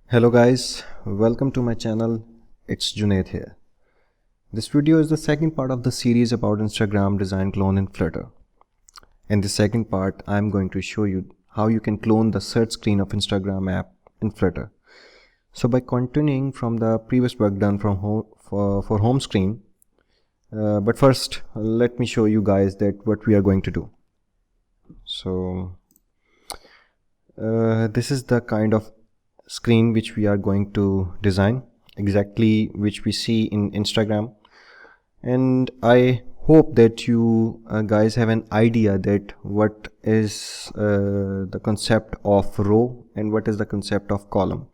Hello guys, welcome to my channel. It's Junaid here. This video is the second part of the series about Instagram design clone in Flutter. In the second part, I'm going to show you how you can clone the search screen of Instagram app in Flutter. So by continuing from the previous work done for home screen, but first let me show you guys that what we are going to do. So this is the kind of screen which we are going to design, exactly which we see in Instagram, and I hope that you guys have an idea that what is the concept of row and what is the concept of column.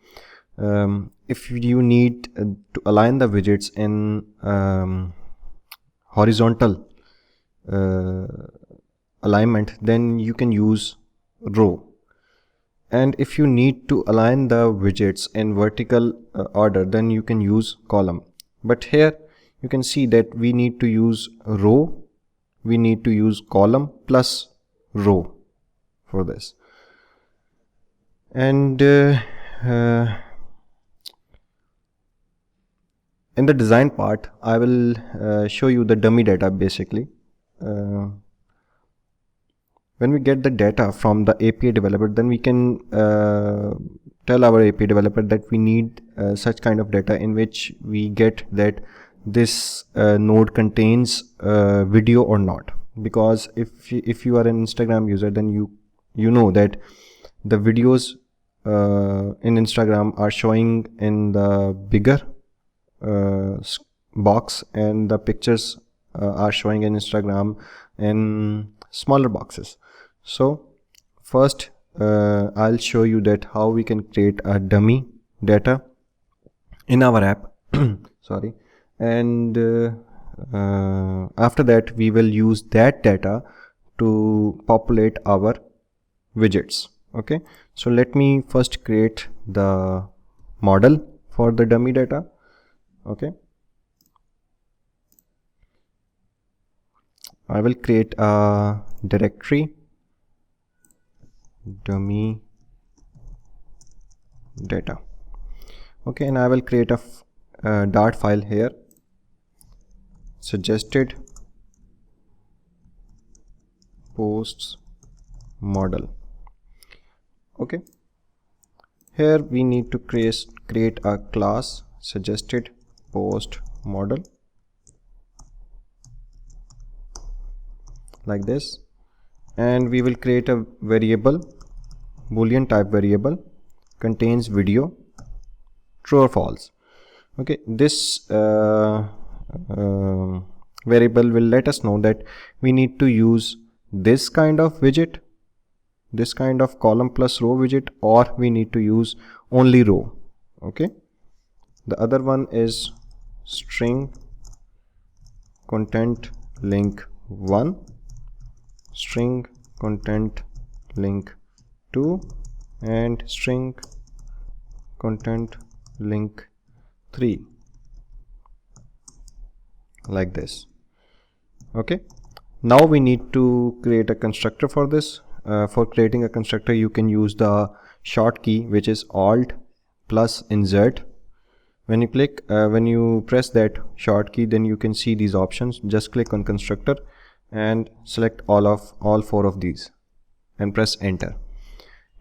If you need to align the widgets in horizontal alignment, then you can use row. And if you need to align the widgets in vertical order, then you can use column. But here you can see that we need to use row, we need to use column plus row for this. And in the design part, I will show you the dummy data basically. When we get the data from the API developer, then we can tell our API developer that we need such kind of data in which we get that this node contains video or not. Because if you are an Instagram user, then you know that the videos in Instagram are showing in the bigger box, and the pictures are showing in Instagram in smaller boxes. So first I'll show you that how we can create a dummy data in our app sorry, and after that we will use that data to populate our widgets. Okay, so let me first create the model for the dummy data. Okay, I will create a directory dummy data. Okay, and I will create a dart file here, suggested posts model. Okay, here we need to create a class suggested post model like this, and we will create a variable, boolean type variable, contains video, true or false. Okay, this variable will let us know that we need to use this kind of widget, this kind of column plus row widget, or we need to use only row. Okay, the other one is string content link 1, string content link 2, and string content link 3, like this. Okay, now we need to create a constructor for this. For creating a constructor, you can use the short key, which is alt plus insert. When you press that short key, then you can see these options. Just click on constructor and select all 4 of these and press enter.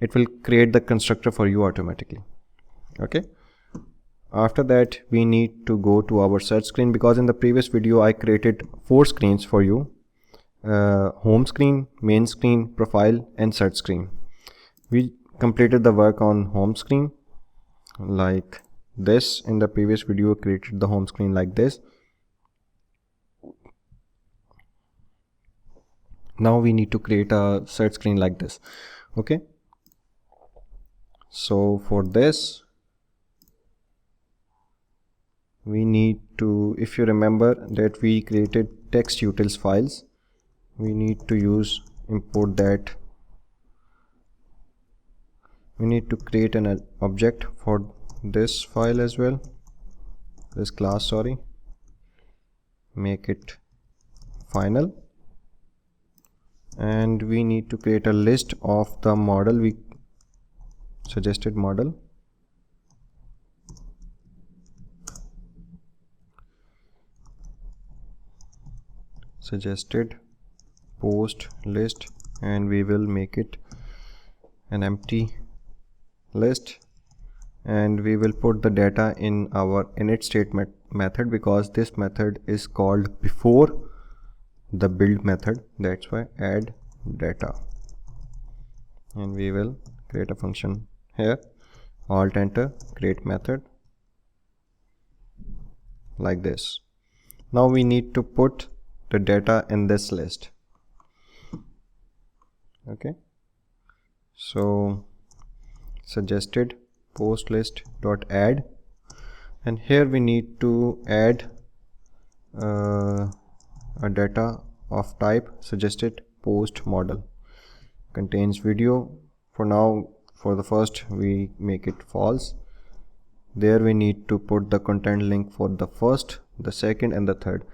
It will create the constructor for you automatically. Okay, after that we need to go to our search screen, because in the previous video I created 4 screens for you: home screen, main screen, profile, and search screen. We completed the work on home screen like this. In the previous video created the home screen like this. Now we need to create a search screen like this. Okay, so for this we need to, if you remember that we created text utils files, we need to use import that. We need to create an object for this file as well, this class, sorry, make it final, and we need to create a list of the model, we suggested model, suggested post list, and we will make it an empty list, and we will put the data in our init state method, because this method is called before the build method. That's why add data, and we will create a function here. Alt enter, create method, like this. Now we need to put the data in this list. Okay, so suggested post list dot add, and here we need to add a data of type suggested post model, contains video. For now, for the first, we make it false. There we need to put the content link for the first, the second and the third.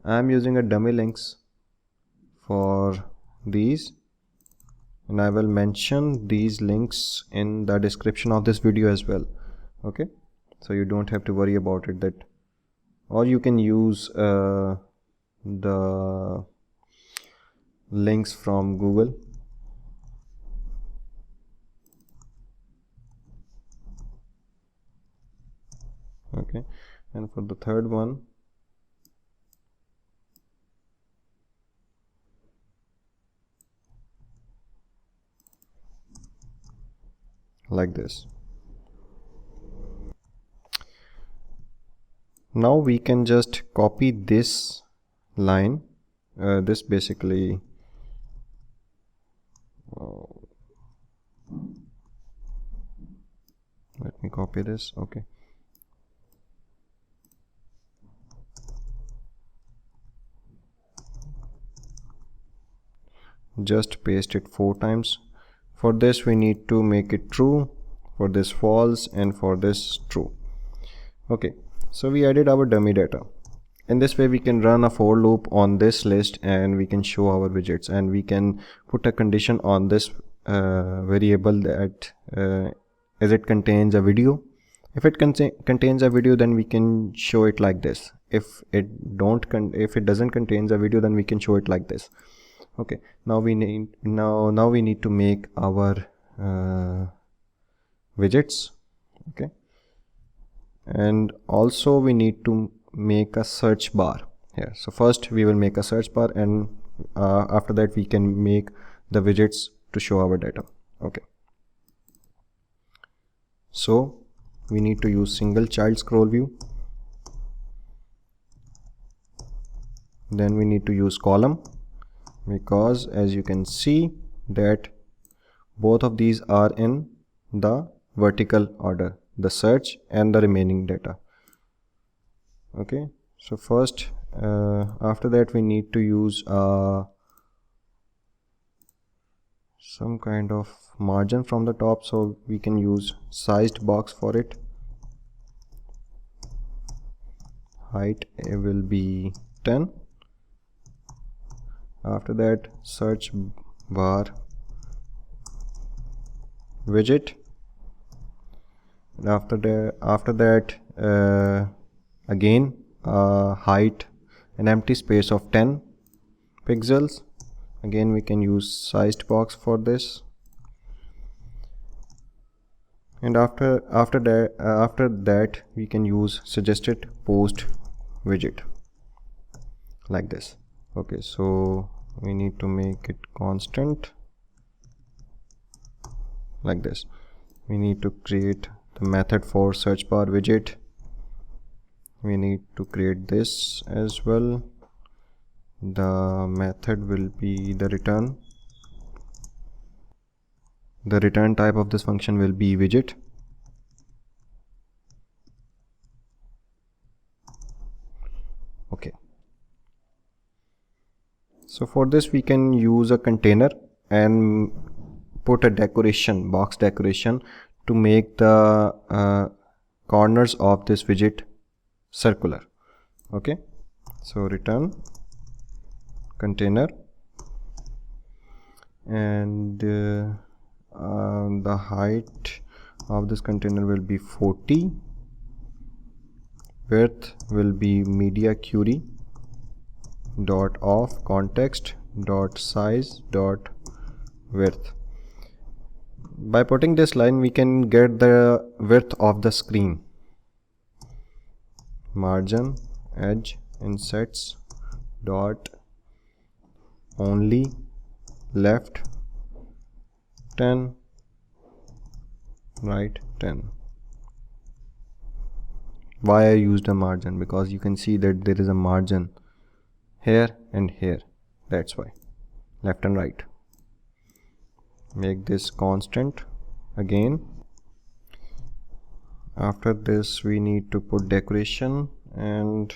I am using a dummy links for these, and I will mention these links in the description of this video as well. Okay, so you don't have to worry about it, that, or you can use the links from Google. Okay, and for the third one, like this. Now we can just copy this line, this basically let me copy this. Okay, just paste it 4 times. For this we need to make it true, for this false, and for this true. Okay, so we added our dummy data. In this way we can run a for loop on this list, and we can show our widgets, and we can put a condition on this variable that as it contains a video. If it contains a video, then we can show it like this. If it doesn't contain a video, then we can show it like this. Okay, now we need to make our widgets. Okay, and also we need to make a search bar here. So first we will make a search bar, and after that we can make the widgets to show our data. Okay, so we need to use single child scroll view, then we need to use column, because as you can see that both of these are in the vertical order, the search and the remaining data. Okay, so first after that we need to use some kind of margin from the top, so we can use sized box for it. Height will be 10. After that, search bar widget, and after that again height, an empty space of 10 pixels. Again we can use sized box for this, and after that we can use suggested post widget, like this. Okay, so we need to make it constant, like this. We need to create the method for search bar widget. We need to create this as well. The method will be the return. The return type of this function will be widget. Okay, so for this we can use a container and put a decoration, box decoration, to make the corners of this widget circular. Okay, so return container, and the height of this container will be 40, width will be media query, dot of context dot size dot width. By putting this line we can get the width of the screen. Margin edge insets dot only left 10 right 10. Why I used a margin? Because you can see that there is a margin here and here, that's why. Left and right. Make this constant again. After this we need to put decoration and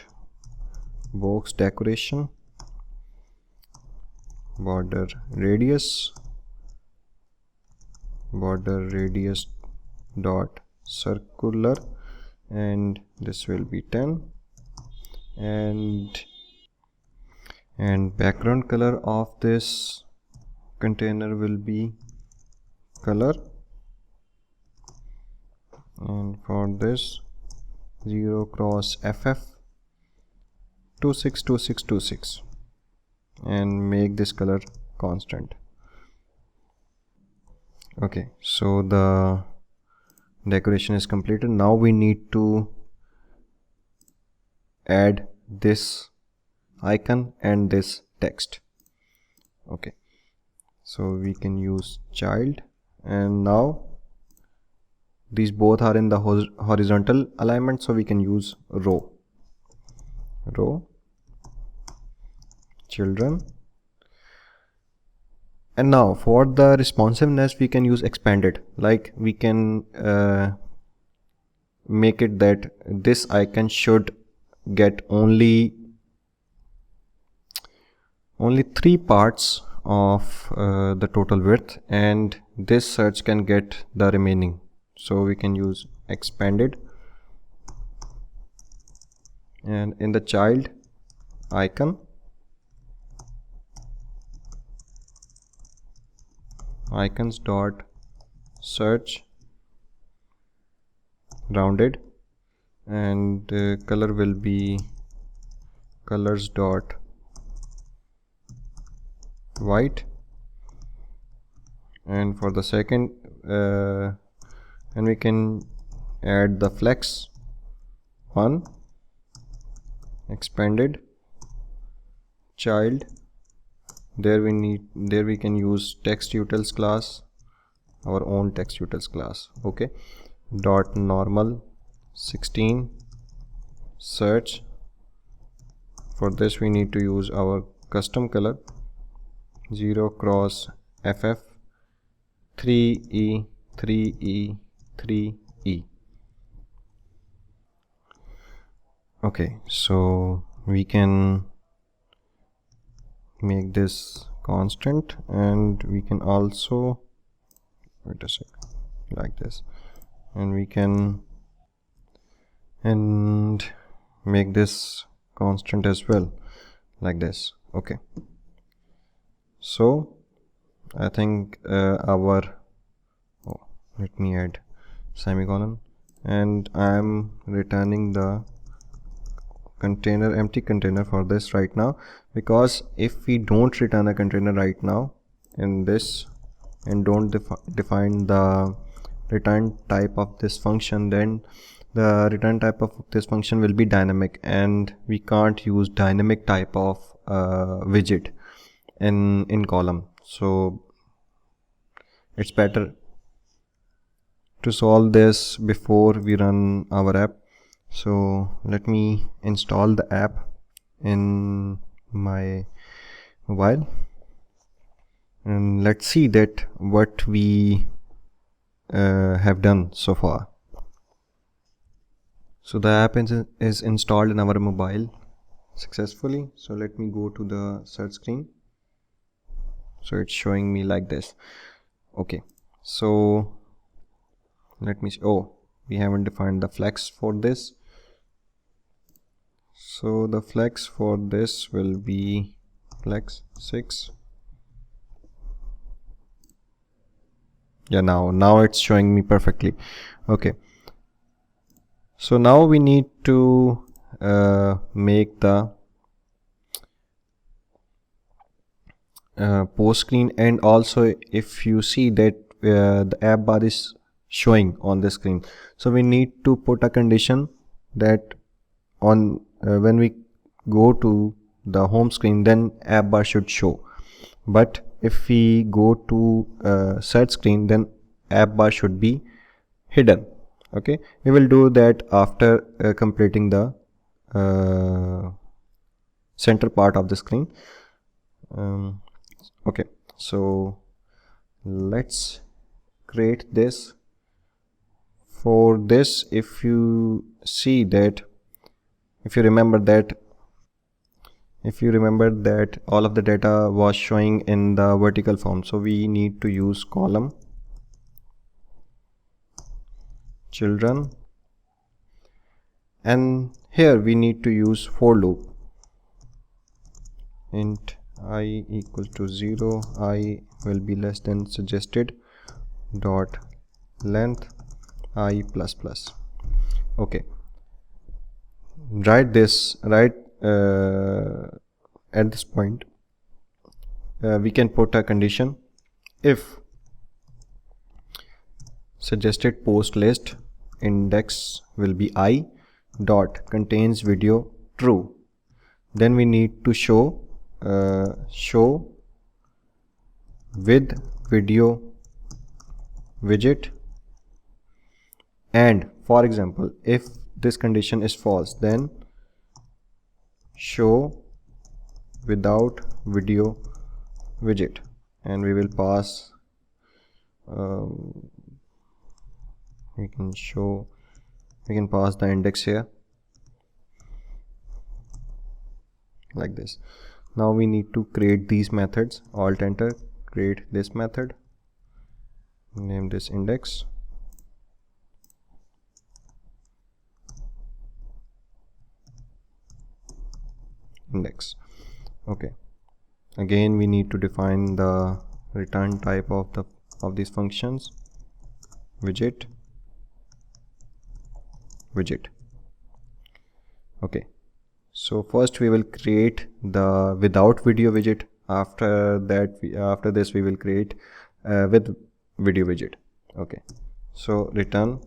box decoration, border radius dot circular, and this will be 10, and background color of this container will be color, and for this 0 cross ff 262626, and make this color constant. Okay, so the decoration is completed. Now we need to add this icon and this text. Okay, so we can use child, and now these both are in the horizontal alignment, so we can use row children. And now for the responsiveness we can use expanded, like we can make it that this icon should get only 3 parts of the total width, and this search can get the remaining. So we can use expanded, and in the child icon icons dot search rounded, and color will be colors dot white, and for the second and we can add the flex 1 expanded child. There we can use text utils class, our own text utils class. Okay, dot normal 16 search. For this we need to use our custom color 0 cross ff 3e 3e 3e. Okay, so we can make this constant, and we can also wait a sec, like this, and we can make this constant as well, like this. Okay, so I think let me add semicolon, and I am returning the empty container for this right now, because if we don't return a container right now in this and don't define the return type of this function, then the return type of this function will be dynamic, and we can't use dynamic type of widget in column. So it's better to solve this before we run our app. So let me install the app in my mobile, and let's see that what we have done so far. So the app is installed in our mobile successfully. So let me go to the search screen. So it's showing me like this. Okay, so let me see. Oh, we haven't defined the flex for this. So the flex for this will be flex 6. Yeah, now it's showing me perfectly. Okay, so now we need to make the post screen, and also if you see that the app bar is showing on the screen, so we need to put a condition that on when we go to the home screen, then app bar should show. But if we go to search screen, then app bar should be hidden. Okay, we will do that after completing the center part of the screen. Okay, so let's create this. For this, if you see that, if you remember that all of the data was showing in the vertical form, so we need to use column children, and here we need to use for loop. Int I equal to 0, I will be less than suggested dot length I plus plus. Okay, write this right at this point. We can put a condition: if suggested post list index will be I dot contains video true, then we need to show with video widget. And for example, if this condition is false, then show without video widget, and we will pass we can pass the index here like this. Now we need to create these methods. Alt enter, create this method, name this index, index. Okay, again we need to define the return type of these functions: widget. Okay, so first we will create the without video widget. After this we will create with video widget. Okay, so return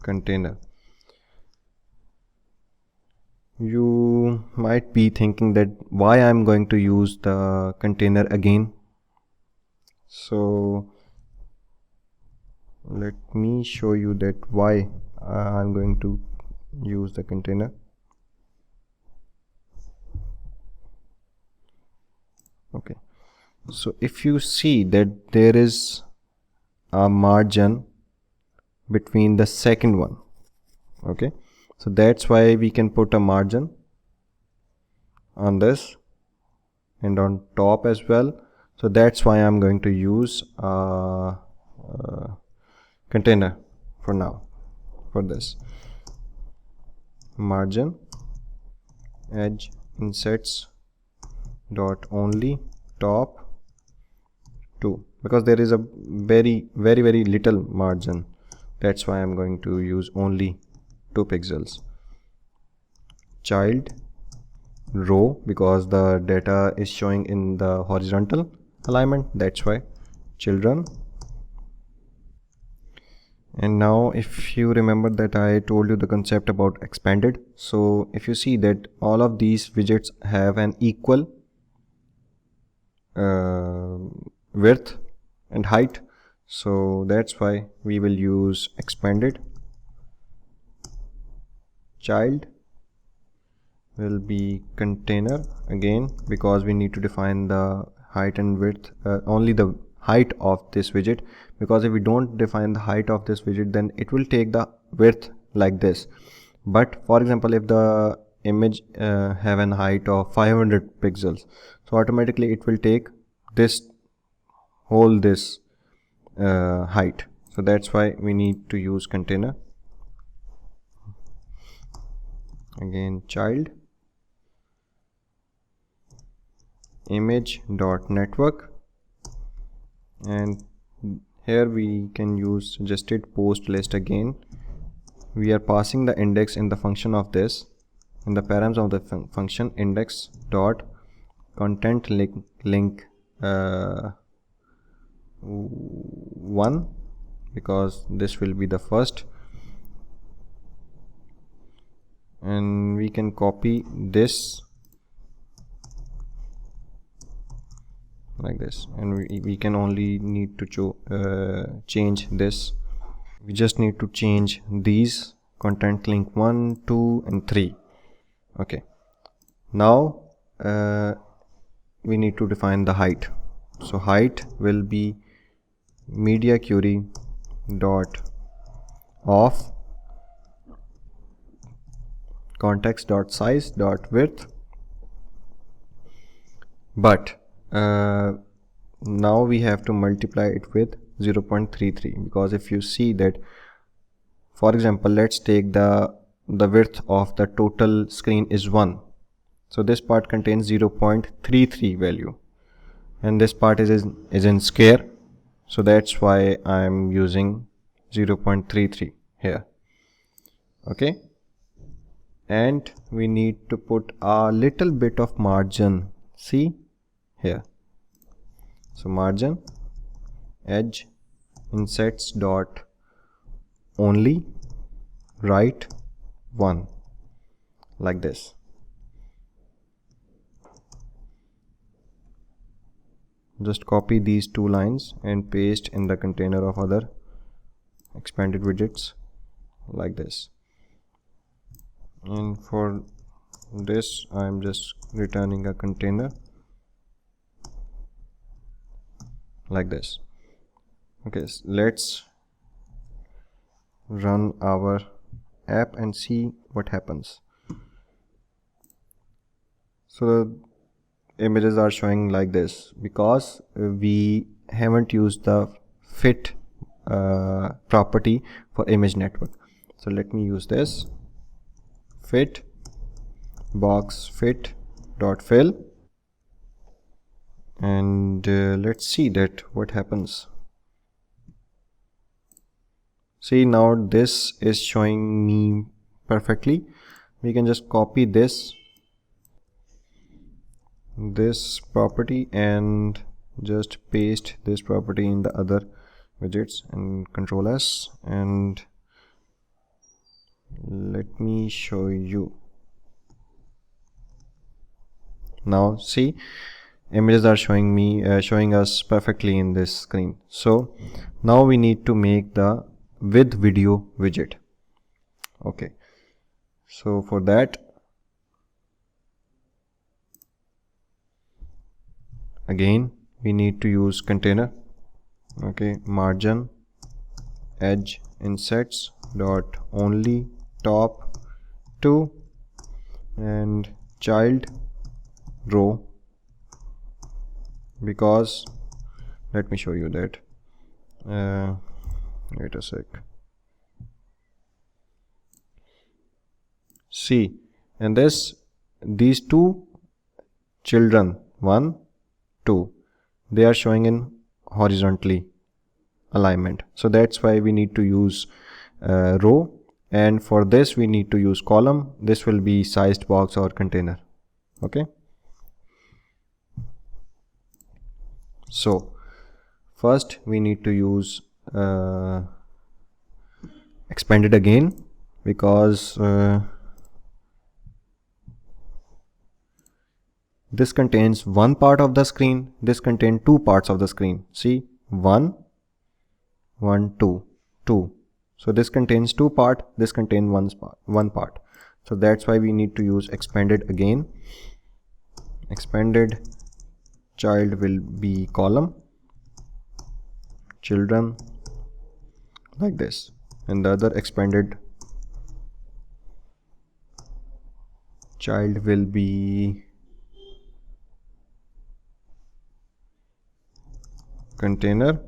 container. You might be thinking that why I'm going to use the container again. So let me show you that why I'm going to use the container. Okay, so if you see that there is a margin between the second one, okay, so that's why we can put a margin on this and on top as well. So that's why I'm going to use container for now. For this, margin edge insets dot only top 2, because there is a very little margin. That's why I'm going to use only 2 pixels. Child row, because the data is showing in the horizontal alignment, that's why children. And now if you remember that I told you the concept about expanded, so if you see that all of these widgets have an equal width and height, so that's why we will use expanded. Child will be container again, because we need to define the height and width, only the height of this widget, because if we don't define the height of this widget, then it will take the width like this. But for example, if the image have an height of 500 pixels, so automatically it will take this whole height. So that's why we need to use container. Again, child image dot network, and here we can use suggested post list. Again, we are passing the index in the function of this, in the params of the function index dot content link 1, because this will be the first, and we can copy this like this, and we can only need to change this. We just need to change these content link 1, 2 and 3. Okay, now we need to define the height. So height will be media query dot of context dot size dot width, but now we have to multiply it with 0.33, because if you see that, for example, let's take the width of the total screen is 1, so this part contains 0.33 value, and this part is in square, so that's why I'm using 0.33 here. Okay, and we need to put a little bit of margin, see here. So margin edge insets dot only right 1, like this. Just copy these two lines and paste in the container of other expanded widgets like this. And for this I'm just returning a container like this. Okay, so let's run our app and see what happens. So the images are showing like this because we haven't used the fit property for image network. So let me use this fit box fit dot fill, and let's see that what happens. See, now this is showing me perfectly. We can just copy this property and just paste this property in the other widgets, and Control S, and let me show you. Now see, images are showing us perfectly in this screen. So now we need to make the with video widget. Okay, so for that, again we need to use container. Okay, margin edge insets dot only top 2 and child row, because let me show you that. Wait a sec. See, and these two children 1, 2, they are showing in horizontally alignment, so that's why we need to use row, and for this we need to use column. This will be sized box or container. Okay, so first we need to use expanded again, because this contains one part of the screen, this contains two parts of the screen. See, 1, 1, 2, 2. So this contains two part, this contains one part. So that's why we need to use expanded again. Expanded child will be column, children like this, and the other expanded child will be container,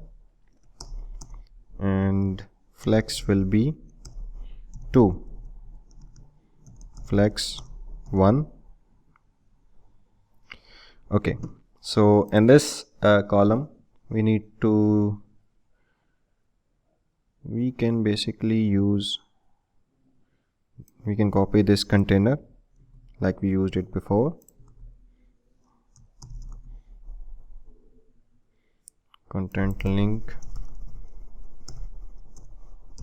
and flex will be 2, flex 1. Okay, so in this column we can basically use, we can copy this container like we used it before, content link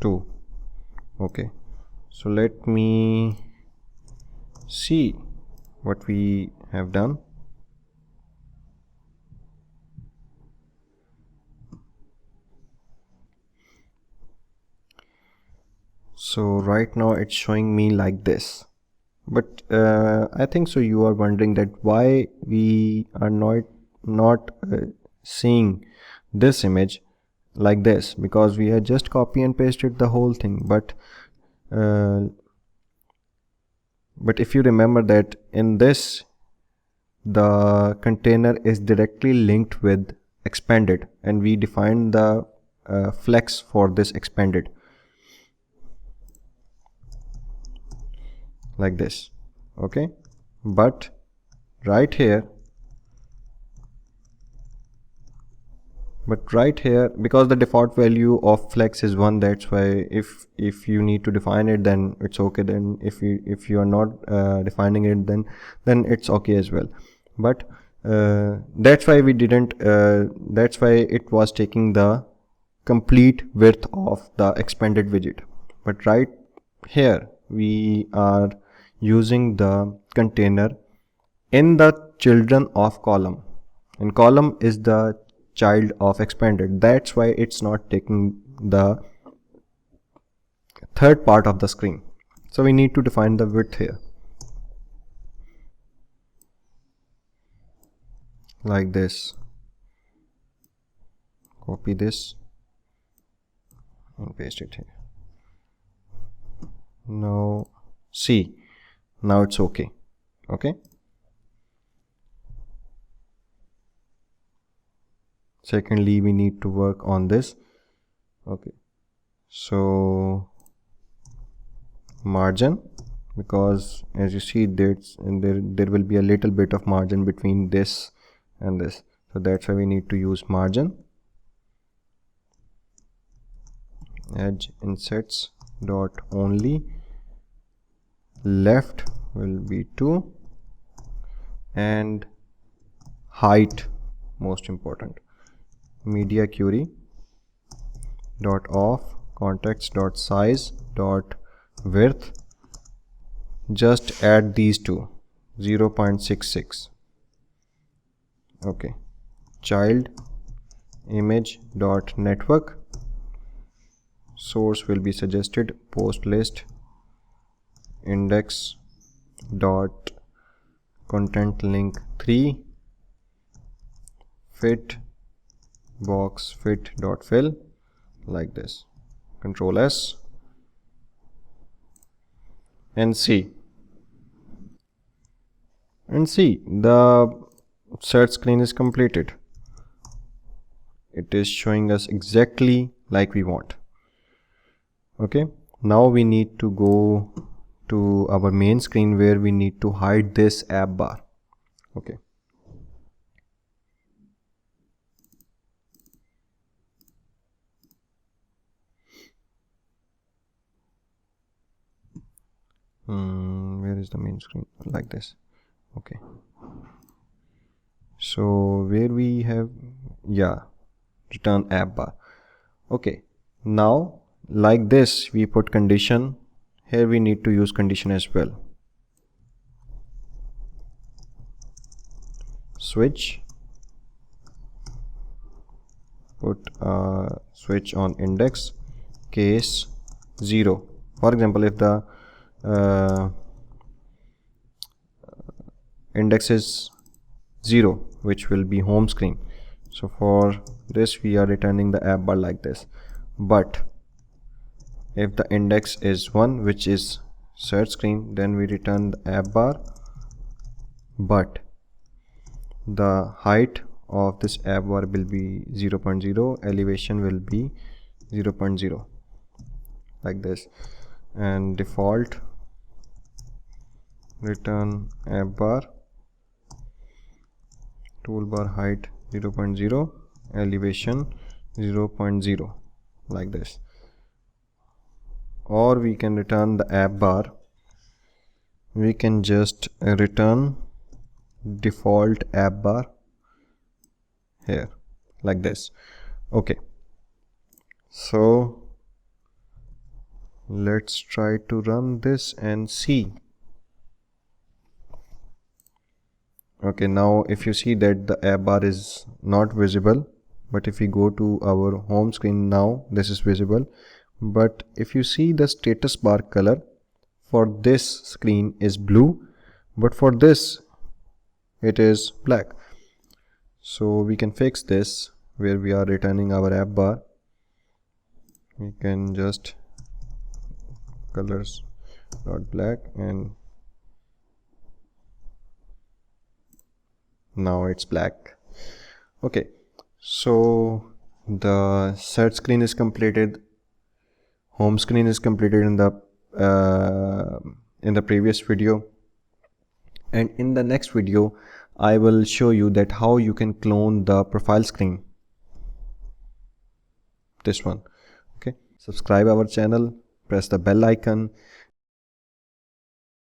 2. Okay, so let me see what we have done. So right now it's showing me like this, but I think so you are wondering that why we are not seeing this image like this, because we had just copy and pasted the whole thing. But if you remember that in this, the container is directly linked with expanded, and we defined the flex for this expanded like this. Okay, but right here, because the default value of flex is 1, that's why if you need to define it, then it's okay. Then if you are not defining it, then it's okay as well. But that's why we didn't that's why it was taking the complete width of the expanded widget. But right here we are using the container in the children of column, and column is the child of expanded. That's why it's not taking the third part of the screen. So we need to define the width here like this. Copy this and paste it here. Now see, now it's okay. Okay, secondly we need to work on this. Okay, so margin, because as you see there will be a little bit of margin between this and this, so that's why we need to use margin. Edge insets dot only left will be 2, and height, most important, media query dot off context dot size dot width, just add these two, 0.66. okay, child image dot network, source will be suggested post list index dot content link 3 fit box fit dot fill like this. Control S and see, the search screen is completed. It is showing us exactly like we want. Okay, now we need to go to our main screen where we need to hide this app bar. Okay, where is the main screen? Like this. Okay, so where we have, yeah, return app bar. Okay, now like this we put condition. Here we need to use condition as well. Switch, put switch on index case 0. For example, if the index is 0, which will be home screen, so for this we are returning the app bar like this. But if the index is 1, which is search screen, then we return the app bar, but the height of this app bar will be 0.0, elevation will be 0.0 like this, and default return app bar, toolbar height 0.0, elevation 0.0 like this. Or we can return the app bar, we can just return default app bar here like this. Okay, so let's try to run this and see. Okay, now if you see that the app bar is not visible, but if we go to our home screen now, this is visible. But if you see the status bar color for this screen is blue, but for this it is black. So we can fix this where we are returning our app bar. We can just colors dot black, and now it's black. Okay, so the set screen is completed, home screen is completed in the previous video, and in the next video I will show you that how you can clone the profile screen, this one. Okay, subscribe our channel, press the bell icon,